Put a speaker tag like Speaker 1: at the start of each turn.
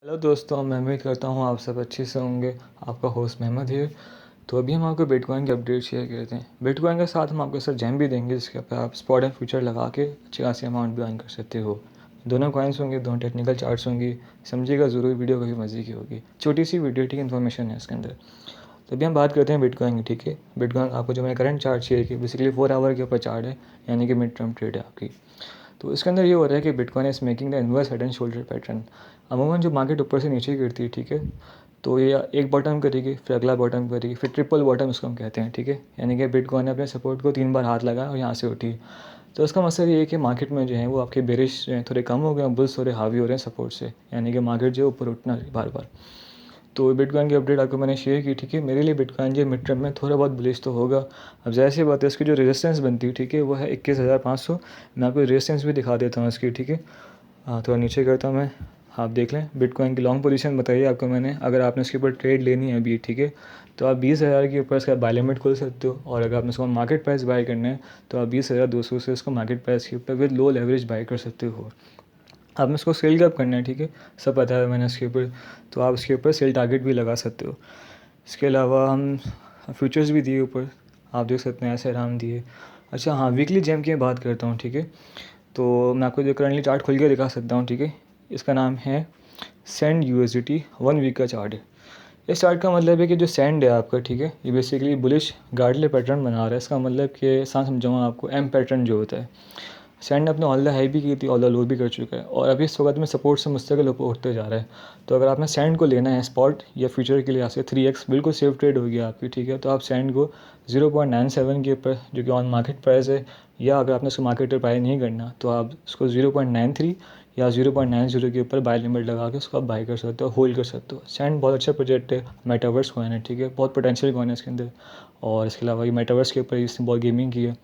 Speaker 1: Hello दोस्तों, मैं उम्मीद करता हूँ आप सब अच्छे से होंगे। आपका होस्ट महमद है। तो अभी हम आपको बिटकॉइन की अपडेट शेयर करते हैं। बिटकॉइन के साथ हम आपको सर जेम भी देंगे, जिसके ऊपर आप स्पॉट एंड फ्यूचर लगा के अच्छी खासी अमाउंट भी अर्न कर सकते हो। दोनों कॉइन्स होंगे, दोनों टेक्निकल चार्ट्स होंगी। समझिएगा ज़रूर, वीडियो काफ़ी मज़े की होगी। छोटी सी वीडियो, ठीक इन्फॉर्मेशन है इसके अंदर। तो अभी हम बात करते हैं बिटकॉइन की, ठीक है। बिटकॉइन आपको जो मैंने करंट चार्ट शेयर किया, बेसिकली 4 आवर के ऊपर चार्ट है, यानी कि मिड टर्म ट्रेड है आपकी। तो इसके अंदर ये हो रहा है कि bitcoin is making the inverse head and shoulder pattern. अमूमन जो मार्केट ऊपर से नीचे गिरती है, ठीक है, तो ये एक बॉटम करेगी, फिर अगला बॉटम करेगी, फिर ट्रिपल बॉटम इसको हम कहते हैं, ठीक है। यानी कि बिटकॉइन ने अपने सपोर्ट को 3 बार हाथ लगाया और यहाँ से उठी। तो इसका मतलब ये है कि मार्केट में जो है वो आपके बेरिश जो है थोड़े कम हो गए हैं, बुल्स थोड़े हावी हो रहे हैं सपोर्ट से, यानी कि मार्केट जो है ऊपर उठना है बार बार। तो बिटकॉइन की अपडेट आपको मैंने शेयर की, ठीक है। मेरे लिए बिटकॉइन जो मिड टर्म में थोड़ा बहुत बुलिश तो होगा। अब ज़ाहिर सी बात है, इसकी जो रेजिस्टेंस बनती है, ठीक है, वो है 21,500। मैं आपको रेजिस्टेंस भी दिखा देता हूँ इसकी, ठीक है। थोड़ा नीचे करता हूँ मैं, आप देख लें। बिटकॉइन की लॉन्ग पोजीशन बताइए आपको मैंने, अगर आपने इसके ऊपर ट्रेड लेनी है अभी, ठीक है, तो आप 20,000 के ऊपर इसका बाय लिमिट खोल सकते हो। और अगर आपने इसको मार्केट प्राइस बाय करना है, तो आप 20,200 से इसको मार्केट प्राइस के ऊपर विद लो लेवरेज बाय कर सकते हो। आपने इसको सेल कब करना है, ठीक है, सब पता है मैंने इसके ऊपर। तो आप इसके ऊपर सेल टारगेट भी लगा सकते हो। इसके अलावा हम फ्यूचर्स भी दिए ऊपर, आप देख सकते हैं ऐसे आराम दिए। अच्छा हाँ, वीकली जेम की मैं बात करता हूँ, ठीक है। तो मैं आपको जो करंटली चार्ट खोल के दिखा सकता हूँ, ठीक है। इसका नाम है सेंड यूएसडीटी, 1 वीक का चार्ट है। इस चार्ट का मतलब है कि जो सेंड है आपका, ठीक है, ये बेसिकली बुलिश गार्डले पैटर्न बना रहा है। इसका मतलब कि सांस समझाऊँ आपको, एम पैटर्न जो होता है। सैंड ने अपने ऑल द हाई भी की थी, ऑल द लो भी कर चुका है, और अभी इस वक्त में सपोर्ट से मुस्तकिल ऊपर उठते जा रहा है। तो अगर आपने सैंड को लेना है स्पॉट या फ्यूचर के लिए, यहाँ से 3x बिल्कुल सेफ ट्रेड होगी आपकी, ठीक है। तो आप सैंड को 0.97 के ऊपर, जो कि ऑन मार्केट प्राइस है, या अगर आपने उसको मार्केट पर बाय नहीं करना, तो आप उसको 0.93 या 0.90 के ऊपर बाय लिमिट लगा के उसको आप बाय कर सकते हो, होल्ड कर सकते हो। सैंड बहुत अच्छा प्रोजेक्ट है, मेटावर्स कॉइन है, ठीक है, बहुत पोटेंशियल कॉइन है इसके अंदर। और इसके अलावा ये मेटावर्स के ऊपर इसने बहुत गेमिंग की है।